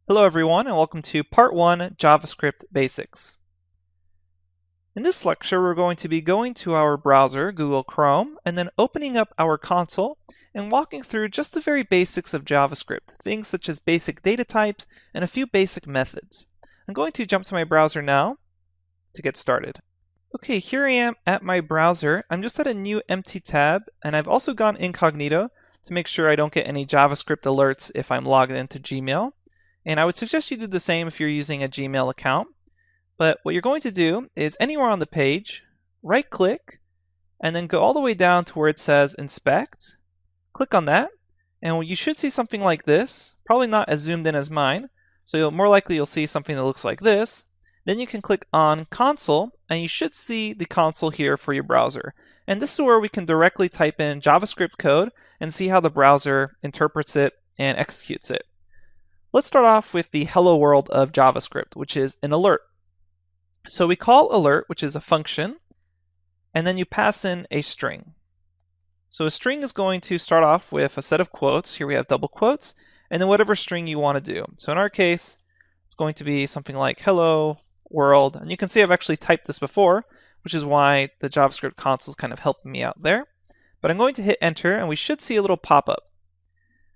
Hello everyone and welcome to Part 1 JavaScript Basics. In this lecture we're going to be going to our browser, Google Chrome, and then opening up our console and walking through just the very basics of JavaScript, things such as basic data types and a few basic methods. I'm going to jump to my browser now to get started. Okay, here I am at my browser. I'm just at a new empty tab and I've also gone incognito to make sure I don't get any JavaScript alerts if I'm logged into Gmail. And I would suggest you do the same if you're using a Gmail account. But what you're going to do is anywhere on the page, right click, and then go all the way down to where it says Inspect. Click on that, and you should see something like this, probably not as zoomed in as mine. So more likely you'll see something that looks like this. Then you can click on Console, and you should see the console here for your browser. And this is where we can directly type in JavaScript code and see how the browser interprets it and executes it. Let's start off with the hello world of JavaScript, which is an alert. So we call alert, which is a function, and then you pass in a string. So a string is going to start off with a set of quotes. Here we have double quotes, and then whatever string you want to do. So in our case, it's going to be something like hello world. And you can see I've actually typed this before, which is why the JavaScript console is kind of helping me out there. But I'm going to hit enter, and we should see a little pop-up.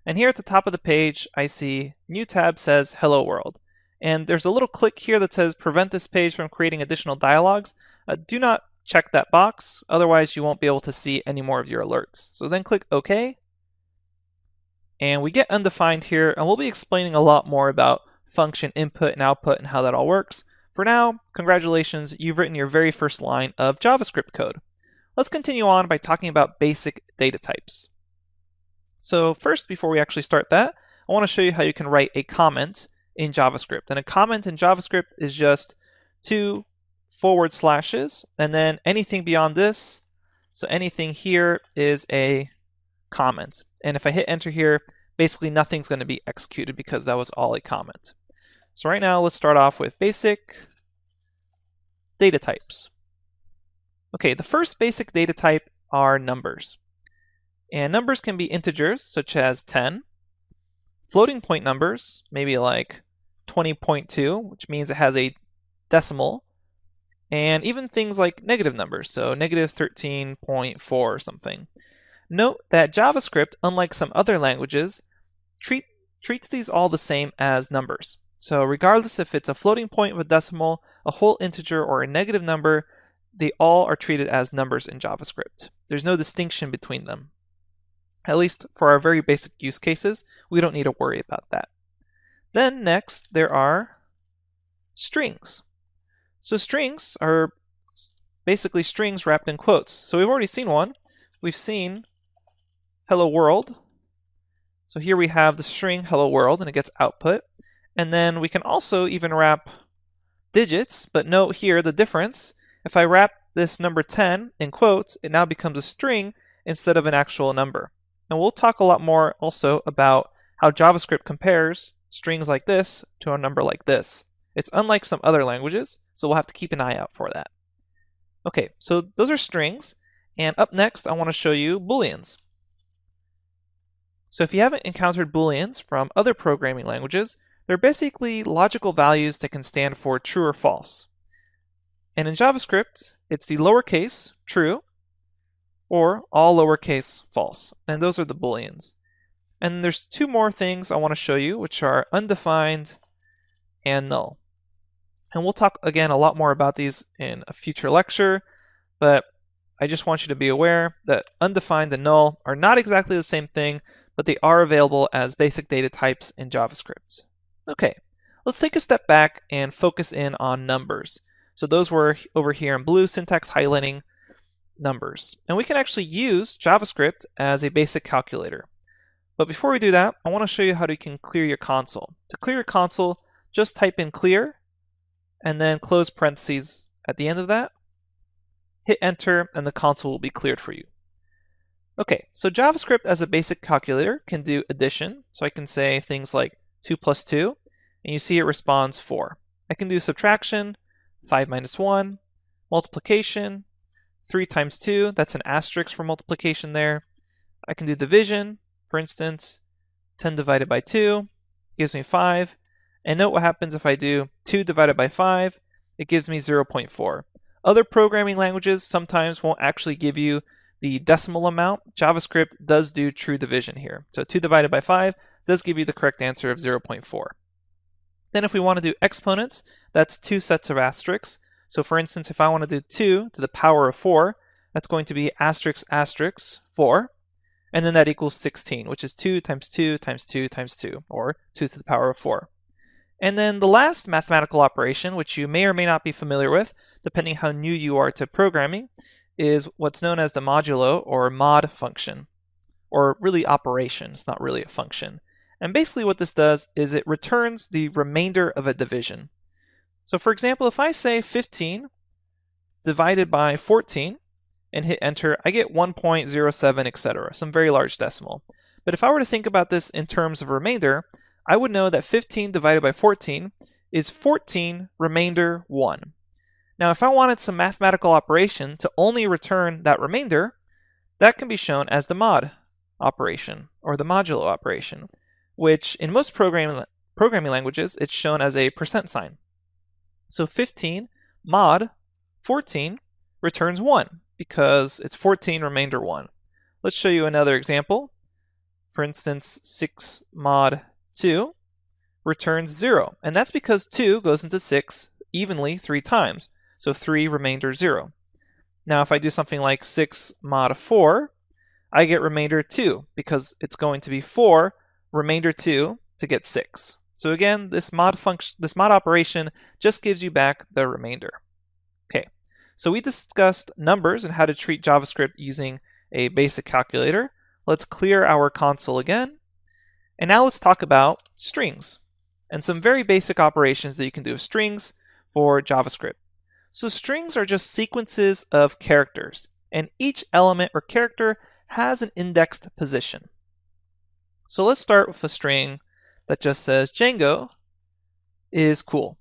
And here at the top of the page, I see new tab says Hello World. And there's a little click here that says prevent this page from creating additional dialogues. Do not check that box, otherwise you won't be able to see any more of your alerts. So then click OK. And we get undefined here, and we'll be explaining a lot more about function input and output and how that all works. For now, congratulations, you've written your very first line of JavaScript code. Let's continue on by talking about basic data types. So first, before we actually start that, I want to show you how you can write a comment in JavaScript. And a comment in JavaScript is just 2 forward slashes, and then anything beyond this, so anything here is a comment. And if I hit enter here, basically nothing's going to be executed because that was all a comment. So right now, let's start off with basic data types. Okay, the first basic data type are numbers. And numbers can be integers, such as 10. Floating point numbers, maybe like 20.2, which means it has a decimal. And even things like negative numbers, so negative 13.4 or something. Note that JavaScript, unlike some other languages, treats these all the same as numbers. So regardless if it's a floating point with a decimal, a whole integer, or a negative number, they all are treated as numbers in JavaScript. There's no distinction between them. At least for our very basic use cases, we don't need to worry about that. Then next, there are strings. So strings are basically strings wrapped in quotes. So we've already seen one. We've seen hello world. So here we have the string hello world, and it gets output. And then we can also even wrap digits, but note here the difference. If I wrap this number 10 in quotes, it now becomes a string instead of an actual number. And we'll talk a lot more also about how JavaScript compares strings like this to a number like this. It's unlike some other languages, so we'll have to keep an eye out for that. Okay, so those are strings, and up next I want to show you booleans. So if you haven't encountered booleans from other programming languages, they're basically logical values that can stand for true or false. And in JavaScript, it's the lowercase true, or all lowercase false. And those are the booleans. And there's two more things I want to show you, which are undefined and null. And we'll talk again a lot more about these in a future lecture, but I just want you to be aware that undefined and null are not exactly the same thing, but they are available as basic data types in JavaScript. Okay, let's take a step back and focus in on numbers. So those were over here in blue, syntax highlighting numbers. And we can actually use JavaScript as a basic calculator. But before we do that, I want to show you how you can clear your console. To clear your console, just type in clear, and then close parentheses at the end of that. Hit enter, and the console will be cleared for you. Okay, so JavaScript as a basic calculator can do addition. So I can say things like 2 plus 2, and you see it responds 4. I can do subtraction, 5 minus 1, multiplication, 3 times 2, that's an asterisk for multiplication there. I can do division, for instance, 10 divided by 2 gives me 5, And note what happens if I do 2 divided by 5, it gives me 0.4. Other programming languages sometimes won't actually give you the decimal amount. JavaScript does do true division here. So 2 divided by 5 does give you the correct answer of 0.4. Then if we want to do exponents, that's 2 sets of asterisks. So for instance, if I want to do 2 to the power of 4, that's going to be asterisk asterisk 4. And then that equals 16, which is 2 times 2 times 2 times 2, or 2 to the power of 4. And then the last mathematical operation, which you may or may not be familiar with, depending how new you are to programming, is what's known as the modulo or mod function, or really operation. It's not really a function. And basically what this does is it returns the remainder of a division. So for example, if I say 15 divided by 14 and hit enter, I get 1.07, etc., some very large decimal. But if I were to think about this in terms of remainder, I would know that 15 divided by 14 is 14 remainder 1. Now if I wanted some mathematical operation to only return that remainder, that can be shown as the mod operation, or the modulo operation, which in most programming languages, it's shown as a percent sign. So 15 mod 14 returns 1, because it's 14 remainder 1. Let's show you another example. For instance, 6 mod 2 returns 0, and that's because 2 goes into 6 evenly 3 times, so 3 remainder 0. Now if I do something like 6 mod 4, I get remainder 2, because it's going to be 4 remainder 2 to get 6. So again, this mod operation just gives you back the remainder. Okay, so we discussed numbers and how to treat JavaScript using a basic calculator. Let's clear our console again. And now let's talk about strings and some very basic operations that you can do with strings for JavaScript. So strings are just sequences of characters, and each element or character has an indexed position. So let's start with a string that just says Django is cool.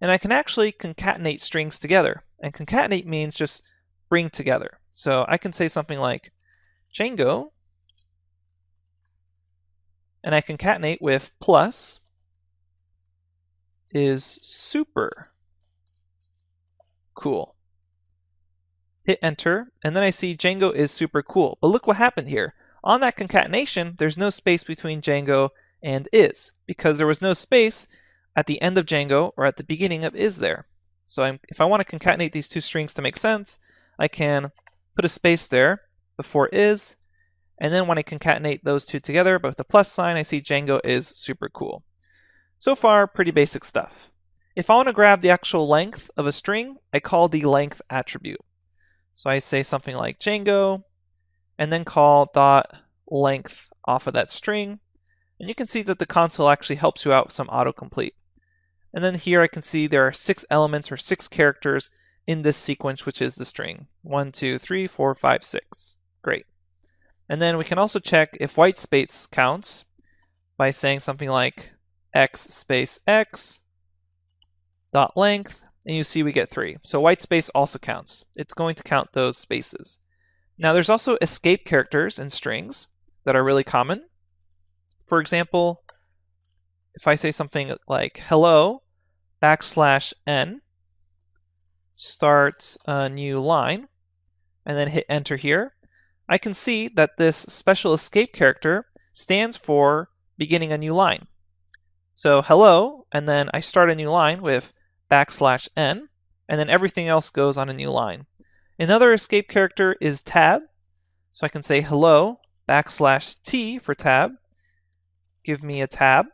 And I can actually concatenate strings together. And concatenate means just bring together. So I can say something like Django, and I concatenate with plus is super cool. Hit enter, and then I see Django is super cool. But look what happened here. On that concatenation, there's no space between Django and is, because there was no space at the end of Django or at the beginning of is there. So if I want to concatenate these two strings to make sense, I can put a space there before is, and then when I concatenate those two together, but with the plus sign, I see Django is super cool. So far, pretty basic stuff. If I want to grab the actual length of a string, I call the length attribute. So I say something like Django, and then call dot length off of that string. And you can see that the console actually helps you out with some autocomplete. And then here I can see there are 6 elements or 6 characters in this sequence, which is the string. 1, 2, 3, 4, 5, 6. Great. And then we can also check if white space counts by saying something like x space x dot length, and you see we get 3. So white space also counts. It's going to count those spaces. Now there's also escape characters in strings that are really common. For example, if I say something like hello \n, start a new line, and then hit enter here, I can see that this special escape character stands for beginning a new line. So hello, and then I start a new line with \n, and then everything else goes on a new line. Another escape character is tab, so I can say hello \t for tab, give me a tab,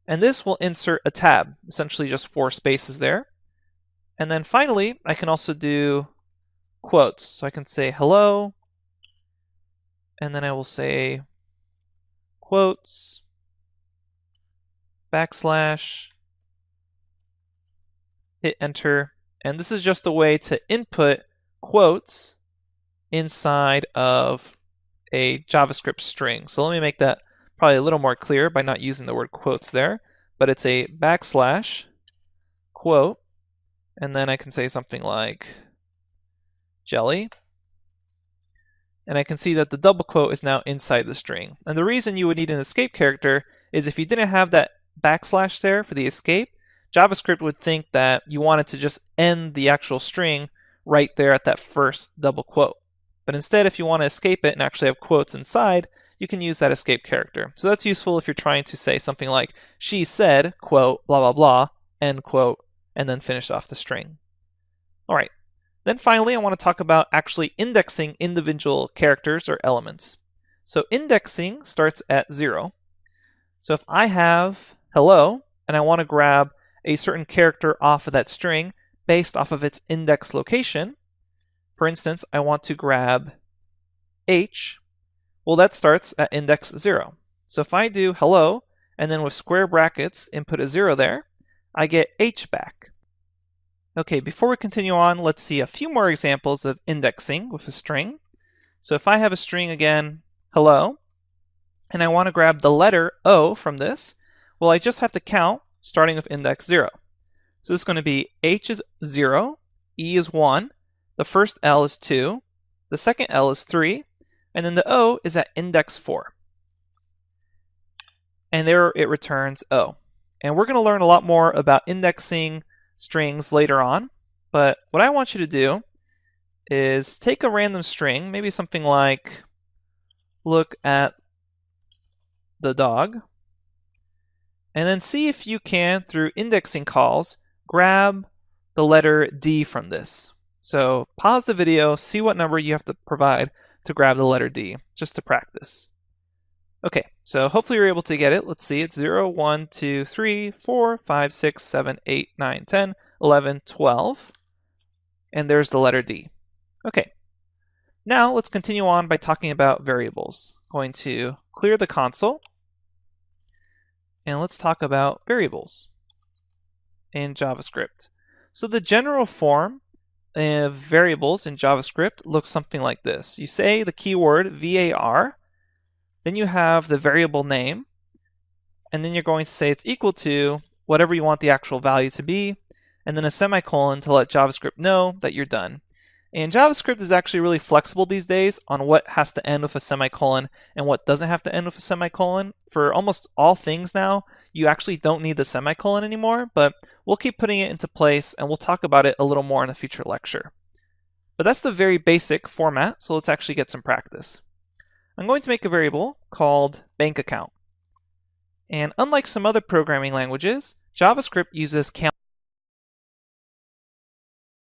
and this will insert a tab, essentially just 4 spaces there. And then finally, I can also do quotes. So I can say hello, and then I will say quotes, \, hit enter. And this is just a way to input quotes inside of a JavaScript string. So let me make that probably a little more clear by not using the word quotes there, but it's a \, quote, and then I can say something like jelly, and I can see that the double quote is now inside the string. And the reason you would need an escape character is if you didn't have that backslash there for the escape, JavaScript would think that you wanted to just end the actual string right there at that first double quote. But instead, if you want to escape it and actually have quotes inside, you can use that escape character. So that's useful if you're trying to say something like, she said, quote, blah, blah, blah, end quote, and then finish off the string. All right. Then finally, I want to talk about actually indexing individual characters or elements. So indexing starts at 0. So if I have hello, and I want to grab a certain character off of that string based off of its index location, for instance, I want to grab H, well, that starts at index 0. So if I do hello, and then with square brackets input a 0 there, I get H back. Okay, before we continue on, let's see a few more examples of indexing with a string. So if I have a string again, hello, and I want to grab the letter O from this, well, I just have to count starting with index 0. So this is going to be H is 0, E is 1, the first L is 2, the second L is 3, and then the O is at index 4. And there it returns O. And we're going to learn a lot more about indexing strings later on, but what I want you to do is take a random string, maybe something like look at the dog, and then see if you can, through indexing calls, grab the letter D from this. So pause the video, see what number you have to provide to grab the letter D, just to practice. Okay, so hopefully you're able to get it. Let's see, it's 0, 1, 2, 3, 4, 5, 6, 7, 8, 9, 10, 11, 12, and there's the letter D. Okay, now let's continue on by talking about variables. Going to clear the console, and let's talk about variables in JavaScript. So the general form of variables in JavaScript looks something like this. You say the keyword var, then you have the variable name, and then you're going to say it's equal to whatever you want the actual value to be, and then a semicolon to let JavaScript know that you're done. And JavaScript is actually really flexible these days on what has to end with a semicolon and what doesn't have to end with a semicolon. For almost all things now, you actually don't need the semicolon anymore, but we'll keep putting it into place and we'll talk about it a little more in a future lecture. But that's the very basic format, so let's actually get some practice. I'm going to make a variable called bank account. And unlike some other programming languages, JavaScript uses count